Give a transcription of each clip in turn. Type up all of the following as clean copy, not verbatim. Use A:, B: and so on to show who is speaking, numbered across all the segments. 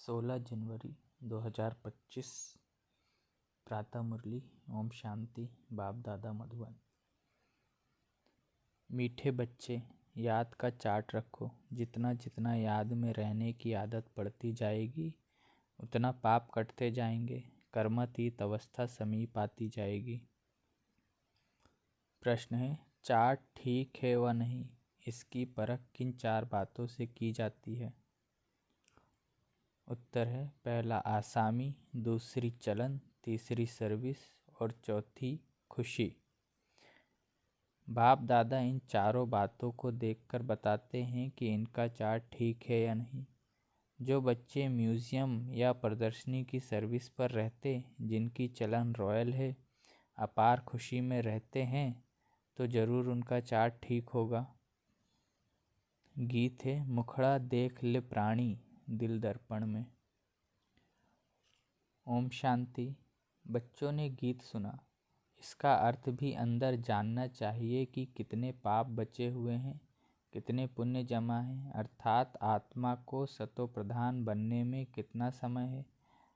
A: 16 जनवरी 2025 प्रातः मुरली। ओम शांति। बाप दादा मधुबन। मीठे बच्चे, याद का चार्ट रखो। जितना जितना याद में रहने की आदत पड़ती जाएगी उतना पाप कटते जाएंगे, कर्मातीत अवस्था समीप आती जाएगी। प्रश्न है, चार्ट ठीक है व नहीं, इसकी परख किन 4 बातों से की जाती है? उत्तर है, पहला आसामी, दूसरी चलन, तीसरी सर्विस और चौथी खुशी। बाप दादा इन चारों बातों को देखकर बताते हैं कि इनका चार्ट ठीक है या नहीं। जो बच्चे म्यूज़ियम या प्रदर्शनी की सर्विस पर रहते, जिनकी चलन रॉयल है, अपार खुशी में रहते हैं, तो ज़रूर उनका चार्ट ठीक होगा। गीत है, मुखड़ा देख ले प्राणी दिल दर्पण में। ओम शांति। बच्चों ने गीत सुना, इसका अर्थ भी अंदर जानना चाहिए कि कितने पाप बचे हुए हैं, कितने पुण्य जमा हैं, अर्थात आत्मा को सतो प्रधान बनने में कितना समय है,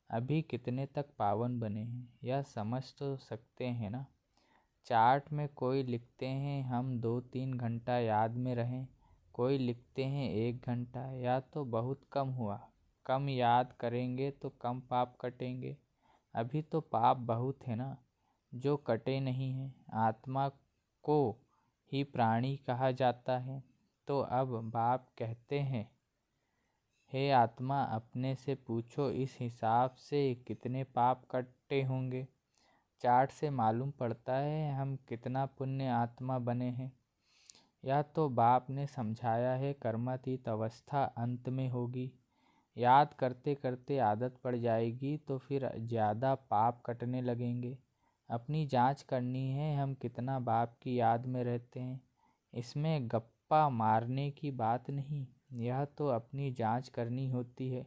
A: अभी कितने तक पावन बने हैं, यह समझ तो सकते हैं ना। चार्ट में कोई लिखते हैं हम 2-3 घंटा याद में रहें, कोई लिखते हैं 1 घंटा, या तो बहुत कम हुआ। कम याद करेंगे तो कम पाप कटेंगे। अभी तो पाप बहुत है ना, जो कटे नहीं हैं। आत्मा को ही प्राणी कहा जाता है। तो अब बाप कहते हैं, हे आत्मा, अपने से पूछो इस हिसाब से कितने पाप कटे होंगे। चार्ट से मालूम पड़ता है हम कितना पुण्य आत्मा बने हैं। यह तो बाप ने समझाया है, कर्मातीत अवस्था अंत में होगी। याद करते करते आदत पड़ जाएगी तो फिर ज़्यादा पाप कटने लगेंगे। अपनी जांच करनी है, हम कितना बाप की याद में रहते हैं। इसमें गप्पा मारने की बात नहीं, यह तो अपनी जांच करनी होती है।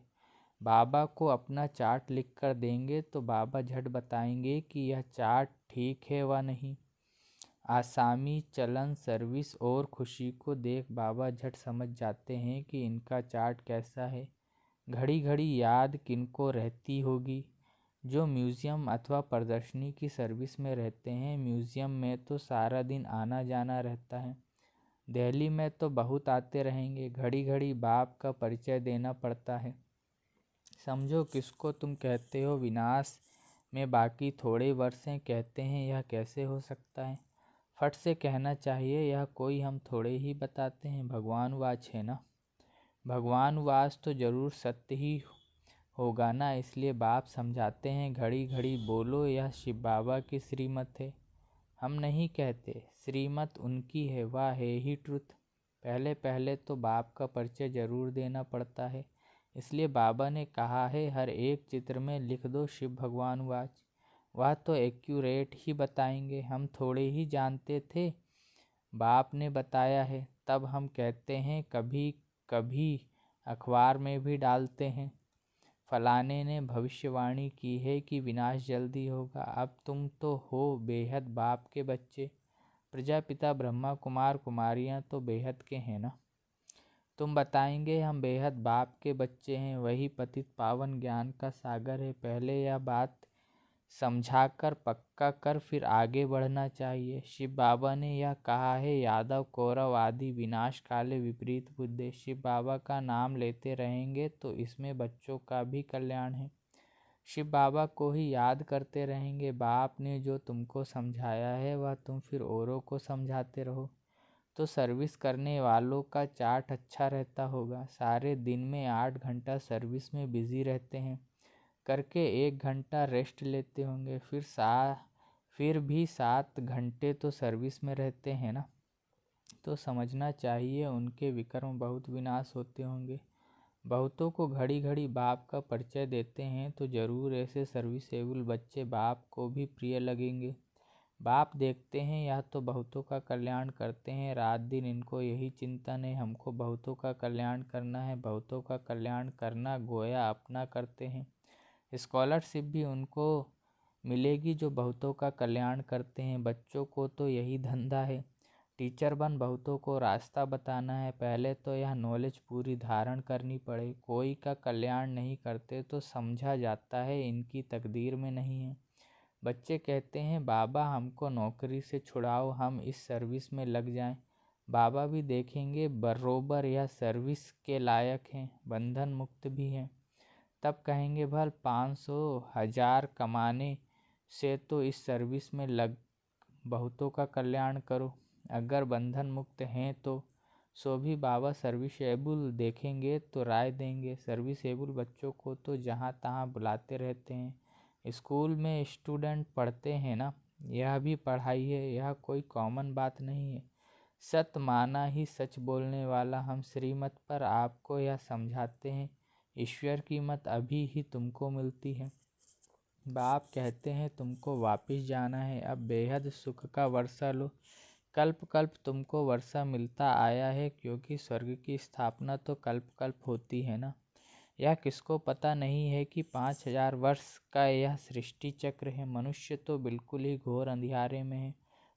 A: बाबा को अपना चार्ट लिख कर देंगे तो बाबा झट बताएंगे कि यह चार्ट ठीक है व नहीं। आसामी, चलन, सर्विस और खुशी को देख बाबा झट समझ जाते हैं कि इनका चार्ट कैसा है। घड़ी घड़ी याद किनको रहती होगी? जो म्यूज़ियम अथवा प्रदर्शनी की सर्विस में रहते हैं। म्यूज़ियम में तो सारा दिन आना जाना रहता है, दिल्ली में तो बहुत आते रहेंगे। घड़ी घड़ी बाप का परिचय देना पड़ता है। समझो किसको तुम कहते हो विनाश में बाकी थोड़े वर्ष हैं, कहते हैं यह कैसे हो सकता है? फट से कहना चाहिए, यह कोई हम थोड़े ही बताते हैं, भगवान वाच है ना। भगवान वाच तो जरूर सत्य ही होगा ना, इसलिए बाप समझाते हैं घड़ी घड़ी बोलो, यह शिव बाबा की श्रीमत है। हम नहीं कहते, श्रीमत उनकी है, वह है ही ट्रुथ। पहले पहले तो बाप का परिचय जरूर देना पड़ता है, इसलिए बाबा ने कहा है हर एक चित्र में लिख दो शिव भगवान वाच। वह तो एक्यूरेट ही बताएंगे, हम थोड़े ही जानते थे, बाप ने बताया है। तब हम कहते हैं, कभी कभी अखबार में भी डालते हैं, फलाने ने भविष्यवाणी की है कि विनाश जल्दी होगा। अब तुम तो हो बेहद बाप के बच्चे, प्रजापिता ब्रह्मा कुमार कुमारियाँ तो बेहद के हैं ना। तुम बताएंगे हम बेहद बाप के बच्चे हैं, वही पतित पावन ज्ञान का सागर है। पहले यह बात समझा कर पक्का कर फिर आगे बढ़ना चाहिए। शिव बाबा ने यह कहा है, यादव कौरव आदि विनाश काले विपरीत बुद्धे। शिव बाबा का नाम लेते रहेंगे तो इसमें बच्चों का भी कल्याण है। शिव बाबा को ही याद करते रहेंगे। बाप ने जो तुमको समझाया है वह तुम फिर औरों को समझाते रहो, तो सर्विस करने वालों का चार्ट अच्छा रहता होगा। सारे दिन में 8 घंटा सर्विस में बिजी रहते हैं, करके 1 घंटा रेस्ट लेते होंगे, फिर भी 7 घंटे तो सर्विस में रहते हैं ना। तो समझना चाहिए उनके विकर्म बहुत विनाश होते होंगे। बहुतों को घड़ी घड़ी बाप का परिचय देते हैं तो जरूर ऐसे सर्विसेबल बच्चे बाप को भी प्रिय लगेंगे। बाप देखते हैं यह तो बहुतों का कल्याण करते हैं, रात दिन इनको यही चिंतन है, हमको बहुतों का कल्याण करना है। बहुतों का कल्याण करना गोया अपना करते हैं। स्कॉलरशिप भी उनको मिलेगी जो बहुतों का कल्याण करते हैं। बच्चों को तो यही धंधा है, टीचर बन बहुतों को रास्ता बताना है। पहले तो यह नॉलेज पूरी धारण करनी पड़े। कोई का कल्याण नहीं करते तो समझा जाता है इनकी तकदीर में नहीं है। बच्चे कहते हैं बाबा हमको नौकरी से छुड़ाओ, हम इस सर्विस में लग जाएं। बाबा भी देखेंगे बरोबर यह सर्विस के लायक हैं, बंधन मुक्त भी हैं। तब कहेंगे भल 500 1000 कमाने से तो इस सर्विस में लग बहुतों का कल्याण करो। अगर बंधन मुक्त हैं तो सो भी बाबा सर्विसेबल देखेंगे तो राय देंगे। सर्विसेबल बच्चों को तो जहाँ तहाँ बुलाते रहते हैं। स्कूल में स्टूडेंट पढ़ते हैं ना, यह भी पढ़ाई है, यह कोई कॉमन बात नहीं है। सत माना ही सच बोलने वाला हम श्रीमत पर आपको यह समझाते हैं, ईश्वर की मत अभी ही तुमको मिलती है। बाप कहते हैं तुमको वापिस जाना है, अब बेहद सुख का वर्षा लो। कल्प कल्प तुमको वर्षा मिलता आया है, क्योंकि स्वर्ग की स्थापना तो कल्प कल्प होती है ना। यह किसको पता नहीं है कि 5000 वर्ष का यह सृष्टि चक्र है। मनुष्य तो बिल्कुल ही घोर अंधियारे में है,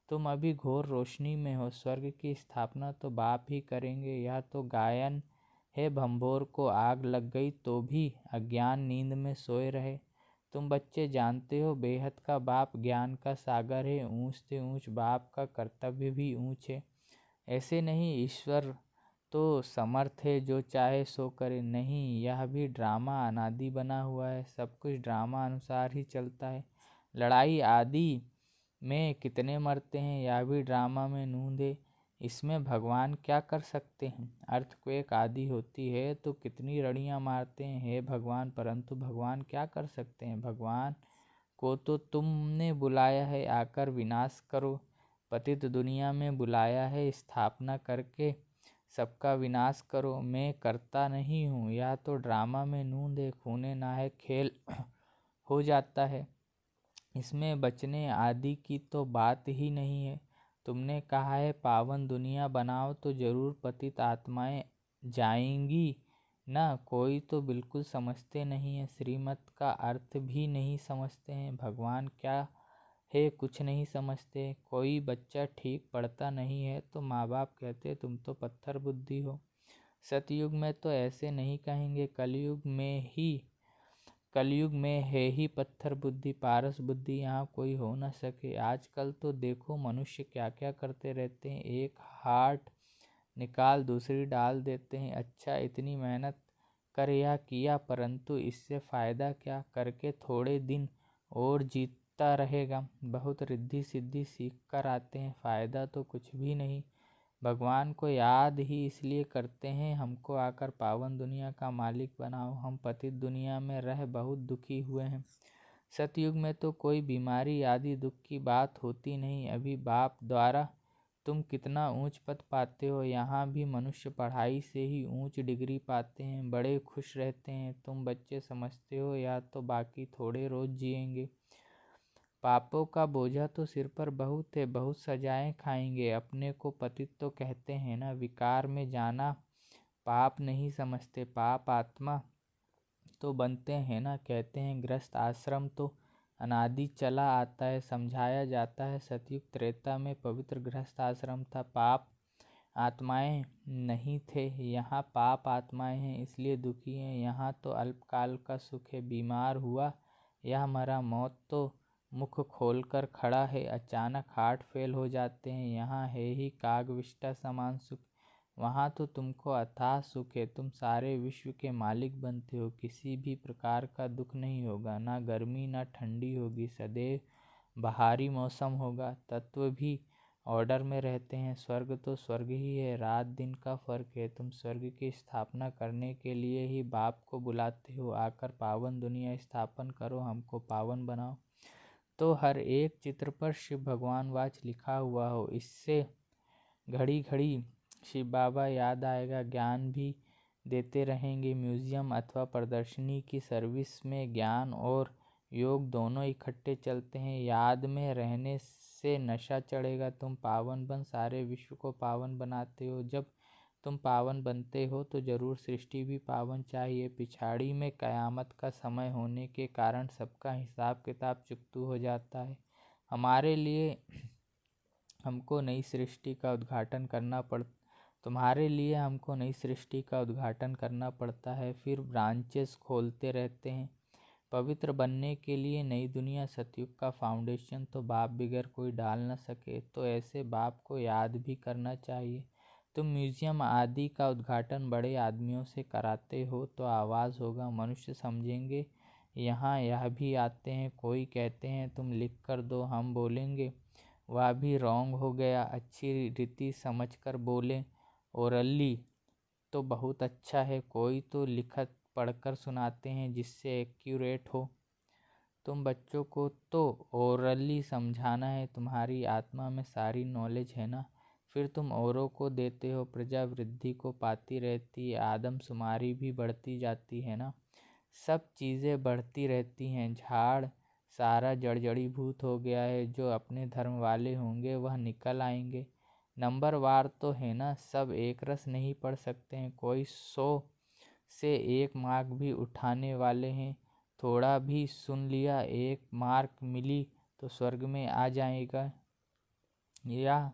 A: तुम अभी घोर रोशनी में हो। स्वर्ग की स्थापना तो बाप ही करेंगे। यह तो गायन है भंभोर को आग लग गई तो भी अज्ञान नींद में सोए रहे। तुम बच्चे जानते हो बेहद का बाप ज्ञान का सागर है, ऊंच से ऊंच बाप का कर्तव्य भी ऊंच है। ऐसे नहीं ईश्वर तो समर्थ है, जो चाहे सो करे। नहीं, यह भी ड्रामा अनादि बना हुआ है, सब कुछ ड्रामा अनुसार ही चलता है। लड़ाई आदि में कितने मरते हैं, यह भी ड्रामा में नूंद है। इसमें भगवान क्या कर सकते हैं। अर्थक्वेक आदि होती है तो कितनी रड़ियाँ मारते हैं हे भगवान, परंतु भगवान क्या कर सकते हैं। भगवान को तो तुमने बुलाया है आकर विनाश करो, पतित दुनिया में बुलाया है स्थापना करके सबका विनाश करो। मैं करता नहीं हूँ, यह तो ड्रामा में नूंद है, खूने नाहक खेल हो जाता है। इसमें बचने आदि की तो बात ही नहीं है। तुमने कहा है पावन दुनिया बनाओ, तो जरूर पतित आत्माएं जाएंगी ना। कोई तो बिल्कुल समझते नहीं है, श्रीमत का अर्थ भी नहीं समझते हैं। भगवान क्या है कुछ नहीं समझते। कोई बच्चा ठीक पढ़ता नहीं है तो माँ बाप कहते तुम तो पत्थर बुद्धि हो। सतयुग में तो ऐसे नहीं कहेंगे, कलयुग में है ही पत्थर बुद्धि, पारस बुद्धि यहाँ कोई हो न सके। आजकल तो देखो मनुष्य क्या क्या करते रहते हैं, एक हार्ट निकाल दूसरी डाल देते हैं। अच्छा इतनी मेहनत कर यह किया, परंतु इससे फ़ायदा क्या। करके थोड़े दिन और जीतता रहेगा। बहुत रिद्धि सिद्धि सीख कर आते हैं, फ़ायदा तो कुछ भी नहीं। भगवान को याद ही इसलिए करते हैं हमको आकर पावन दुनिया का मालिक बनाओ। हम पतित दुनिया में रह बहुत दुखी हुए हैं। सतयुग में तो कोई बीमारी आदि दुख की बात होती नहीं। अभी बाप द्वारा तुम कितना ऊंच पद पाते हो। यहाँ भी मनुष्य पढ़ाई से ही ऊंच डिग्री पाते हैं, बड़े खुश रहते हैं। तुम बच्चे समझते हो या तो बाकी थोड़े रोज जिएंगे। पापों का बोझा तो सिर पर बहुत है, बहुत सजाएं खाएंगे। अपने को पतित तो कहते हैं ना, विकार में जाना पाप नहीं समझते। पाप आत्मा तो बनते हैं ना। कहते हैं गृहस्थ आश्रम तो अनादि चला आता है, समझाया जाता है सतयुग त्रेता में पवित्र गृहस्थ आश्रम था, पाप आत्माएं नहीं थे। यहाँ पाप आत्माएं हैं इसलिए दुखी हैं। यहाँ तो अल्पकाल का सुख है, बीमार हुआ यह मरा, मौत तो मुख खोलकर खड़ा है, अचानक हार्ट फेल हो जाते हैं। यहाँ है ही कागविष्टा समान सुख, वहाँ तो तुमको अथाह सुख है। तुम सारे विश्व के मालिक बनते हो, किसी भी प्रकार का दुख नहीं होगा, ना गर्मी ना ठंडी होगी, सदैव बहारी मौसम होगा। तत्व भी ऑर्डर में रहते हैं। स्वर्ग तो स्वर्ग ही है, रात दिन का फर्क है। तुम स्वर्ग की स्थापना करने के लिए ही बाप को बुलाते हो, आकर पावन दुनिया स्थापन करो, हमको पावन बनाओ। तो हर एक चित्र पर शिव भगवान वाच लिखा हुआ हो, इससे घड़ी घड़ी शिव बाबा याद आएगा। ज्ञान भी देते रहेंगे। म्यूजियम अथवा प्रदर्शनी की सर्विस में ज्ञान और योग दोनों इकट्ठे चलते हैं। याद में रहने से नशा चढ़ेगा। तुम पावन बन सारे विश्व को पावन बनाते हो। जब तुम पावन बनते हो तो जरूर सृष्टि भी पावन चाहिए। पिछाड़ी में कयामत का समय होने के कारण सबका हिसाब किताब चुकतू हो जाता है। हमारे लिए हमको नई सृष्टि का उद्घाटन करना पड़ तुम्हारे लिए हमको नई सृष्टि का उद्घाटन करना पड़ता है, फिर ब्रांचेस खोलते रहते हैं। पवित्र बनने के लिए नई दुनिया सतयुग का फाउंडेशन तो बाप बिगर कोई डाल न सके, तो ऐसे बाप को याद भी करना चाहिए। तुम म्यूजियम आदि का उद्घाटन बड़े आदमियों से कराते हो तो आवाज़ होगा, मनुष्य समझेंगे यहाँ यह भी आते हैं। कोई कहते हैं तुम लिख कर दो, हम बोलेंगे वह भी रॉन्ग हो गया, अच्छी रीति समझ कर बोलें। ओरली तो बहुत अच्छा है, कोई तो लिखत पढ़कर सुनाते हैं जिससे एक्यूरेट हो। तुम बच्चों को तो ओरली समझाना है, तुम्हारी आत्मा में सारी नॉलेज है ना, फिर तुम औरों को देते हो। प्रजा वृद्धि को पाती रहती है, आदमशुमारी भी बढ़ती जाती है ना, सब चीज़ें बढ़ती रहती हैं। झाड़ सारा जड़जड़ीभूत हो गया है, जो अपने धर्म वाले होंगे वह निकल आएंगे। नंबर वार तो है ना, सब एक रस नहीं पढ़ सकते हैं, कोई 100 से 1 मार्क भी उठाने वाले हैं। थोड़ा भी सुन लिया, 1 मार्क मिली तो स्वर्ग में आ जाएगा। यह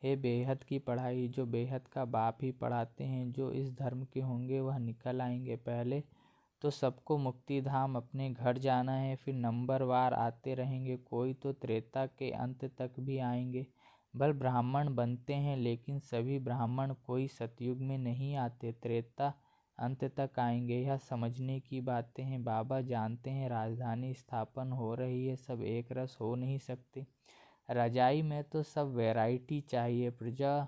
A: है बेहद की पढ़ाई, जो बेहद का बाप ही पढ़ाते हैं। जो इस धर्म के होंगे वह निकल आएंगे। पहले तो सबको मुक्ति धाम अपने घर जाना है, फिर नंबर वार आते रहेंगे। कोई तो त्रेता के अंत तक भी आएंगे। भल ब्राह्मण बनते हैं, लेकिन सभी ब्राह्मण कोई सतयुग में नहीं आते, त्रेता अंत तक आएंगे। यह समझने की बातें हैं। बाबा जानते हैं राजधानी स्थापन हो रही है, सब एक रस हो नहीं सकते। रजाई में तो सब वैरायटी चाहिए। प्रजा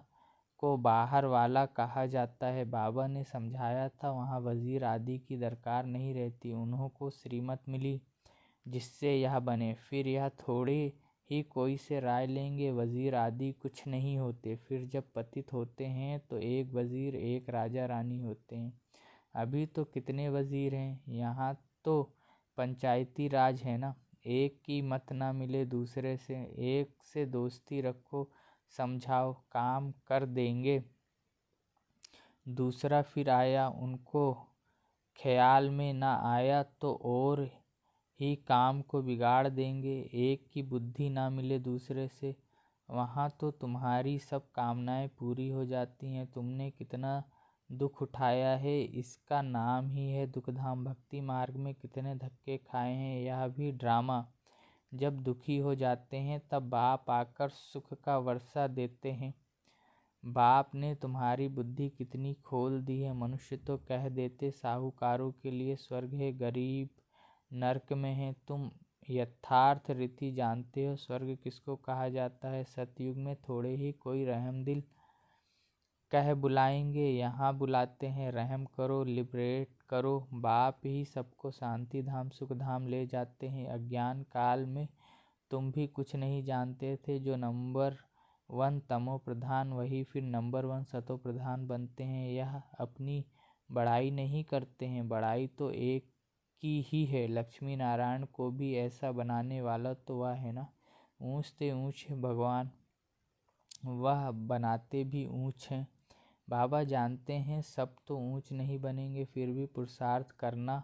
A: को बाहर वाला कहा जाता है। बाबा ने समझाया था वहाँ वजीर आदि की दरकार नहीं रहती, उन्हों को श्रीमत मिली जिससे यह बने। फिर यह थोड़े ही कोई से राय लेंगे, वजीर आदि कुछ नहीं होते। फिर जब पतित होते हैं तो एक वजीर एक राजा रानी होते हैं। अभी तो कितने वजीर हैं, यहाँ तो पंचायती राज है ना। एक की मत ना मिले दूसरे से, एक से दोस्ती रखो, समझाओ काम कर देंगे। दूसरा फिर आया, उनको ख्याल में ना आया तो और ही काम को बिगाड़ देंगे। एक की बुद्धि ना मिले दूसरे से, वहाँ तो तुम्हारी सब कामनाएं पूरी हो जाती हैं। तुमने कितना दुख उठाया है, इसका नाम ही है दुखधाम। भक्ति मार्ग में कितने धक्के खाए हैं, यह भी ड्रामा। जब दुखी हो जाते हैं तब बाप आकर सुख का वर्षा देते हैं। बाप ने तुम्हारी बुद्धि कितनी खोल दी है। मनुष्य तो कह देते साहूकारों के लिए स्वर्ग है, गरीब नर्क में है। तुम यथार्थ रीति जानते हो स्वर्ग किसको कहा जाता है। सतयुग में थोड़े ही कोई रहमदिल कह बुलाएंगे, यहाँ बुलाते हैं रहम करो, लिबरेट करो। बाप ही सबको शांति धाम सुख धाम ले जाते हैं। अज्ञान काल में तुम भी कुछ नहीं जानते थे। जो नंबर 1 तमो प्रधान, वही फिर नंबर 1 सतो प्रधान बनते हैं। यह अपनी बड़ाई नहीं करते हैं, बड़ाई तो एक की ही है। लक्ष्मी नारायण को भी ऐसा बनाने वाला तो वह है ना। ऊँच से ऊँच भगवान, वह बनाते भी ऊँच हैं। बाबा जानते हैं सब तो ऊँच नहीं बनेंगे, फिर भी पुरुषार्थ करना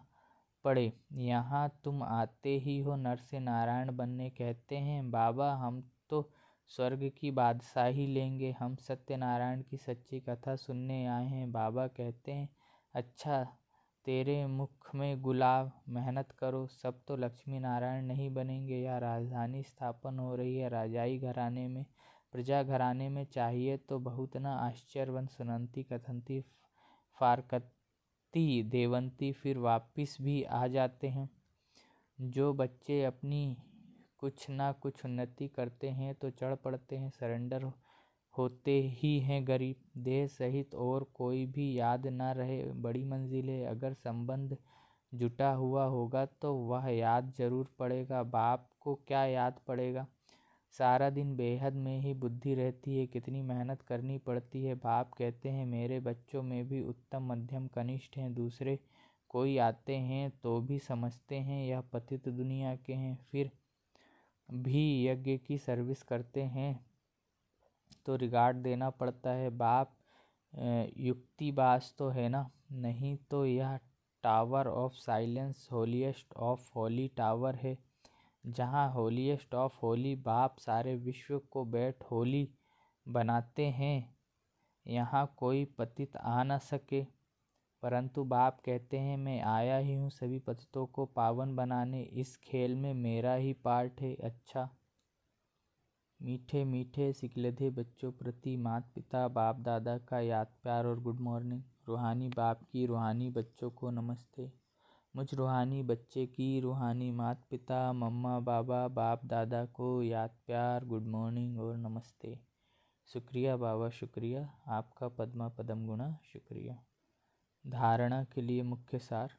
A: पड़े। यहाँ तुम आते ही हो नर से नारायण बनने। कहते हैं बाबा हम तो स्वर्ग की बादशाही लेंगे, हम सत्यनारायण की सच्ची कथा सुनने आए हैं। बाबा कहते हैं अच्छा तेरे मुख में गुलाब, मेहनत करो। सब तो लक्ष्मी नारायण नहीं बनेंगे। यह राजधानी स्थापन हो रही है राजाई घराने में, प्रजा घराने में। चाहिए तो बहुत न आश्चर्यवन सुनंती कथंती फारकती देवंती, फिर वापिस भी आ जाते हैं। जो बच्चे अपनी कुछ ना कुछ उन्नति करते हैं तो चढ़ पड़ते हैं, सरेंडर होते ही हैं गरीब। देह सहित और कोई भी याद ना रहे, बड़ी मंजिल है। अगर संबंध जुटा हुआ होगा तो वह याद जरूर पड़ेगा। बाप को क्या याद पड़ेगा, सारा दिन बेहद में ही बुद्धि रहती है, कितनी मेहनत करनी पड़ती है। बाप कहते हैं मेरे बच्चों में भी उत्तम मध्यम कनिष्ठ हैं। दूसरे कोई आते हैं तो भी समझते हैं यह पतित दुनिया के हैं, फिर भी यज्ञ की सर्विस करते हैं तो रिगार्ड देना पड़ता है। बाप युक्तिबाज तो है ना, नहीं तो यह tower of silence holiest of Holi tower है। जहाँ होलीएस्ट ऑफ होली बाप सारे विश्व को बैठ होली बनाते हैं, यहाँ कोई पतित आ न सके। परंतु बाप कहते हैं मैं आया ही हूँ सभी पतितों को पावन बनाने, इस खेल में मेरा ही पार्ट है। अच्छा। मीठे मीठे सिकलधे बच्चों प्रति माता पिता बाप दादा का याद प्यार और गुड मॉर्निंग। रूहानी बाप की रूहानी बच्चों को नमस्ते। मुझ रूहानी बच्चे की रूहानी माता पिता मम्मा बाबा बाप दादा को याद प्यार गुड मॉर्निंग और नमस्ते। शुक्रिया बाबा, शुक्रिया आपका पद्मा पदम गुणा, शुक्रिया। धारणा के लिए मुख्य सार।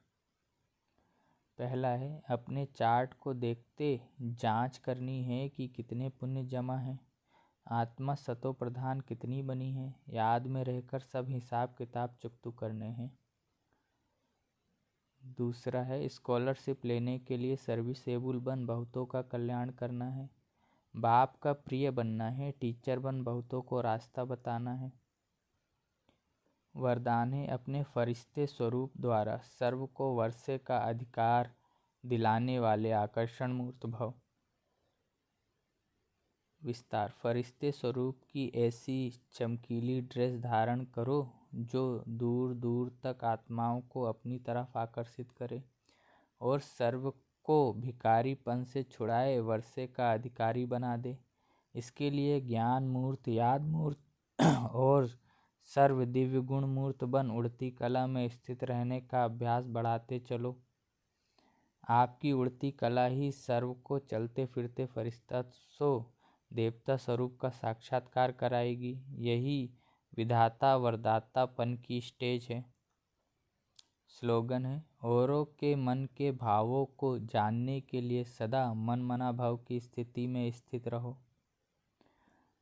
A: पहला है, अपने चार्ट को देखते जांच करनी है कि कितने पुण्य जमा हैं, आत्मा सतो प्रधान कितनी बनी है, याद में रहकर सब हिसाब किताब चुकतू करने हैं। दूसरा है, स्कॉलरशिप लेने के लिए सर्विसेबल बन बहुतों का कल्याण करना है, बाप का प्रिय बनना है, टीचर बन बहुतों को रास्ता बताना है। वरदान है, अपने फरिश्ते स्वरूप द्वारा सर्व को वर्षे का अधिकार दिलाने वाले आकर्षण मूर्त भव। विस्तार। फरिश्ते स्वरूप की ऐसी चमकीली ड्रेस धारण करो जो दूर दूर तक आत्माओं को अपनी तरफ आकर्षित करे और सर्व को भिखारीपन से छुड़ाए वर्षे का अधिकारी बना दे। इसके लिए ज्ञान मूर्त, याद मूर्त और सर्व दिव्य गुण मूर्त बन उड़ती कला में स्थित रहने का अभ्यास बढ़ाते चलो। आपकी उड़ती कला ही सर्व को चलते फिरते फरिश्ता सो देवता स्वरूप का साक्षात्कार कराएगी। यही विधाता वरदातापन की स्टेज है। स्लोगन है, औरों के मन के भावों को जानने के लिए सदा मन मना भाव की स्थिति में स्थित रहो।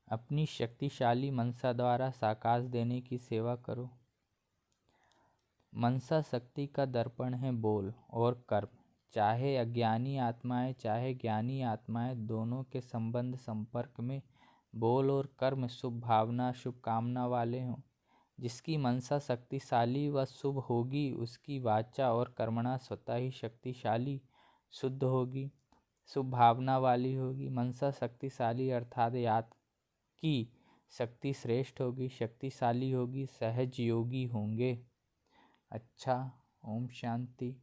A: अपनी शक्तिशाली मनसा द्वारा साकाश देने की सेवा करो। मनसा शक्ति का दर्पण है बोल और कर्म। चाहे अज्ञानी आत्माएं चाहे ज्ञानी आत्माएं, दोनों के संबंध संपर्क में बोल और कर्म शुभ भावना शुभ कामना वाले हों। जिसकी मनसा शक्तिशाली व शुभ होगी उसकी वाचा और कर्मणा स्वतः ही शक्तिशाली शुद्ध होगी, शुभ भावना वाली होगी। मनसा शक्तिशाली अर्थात याद की शक्ति श्रेष्ठ होगी, शक्तिशाली होगी, सहज योगी होंगे। अच्छा, ओम शांति।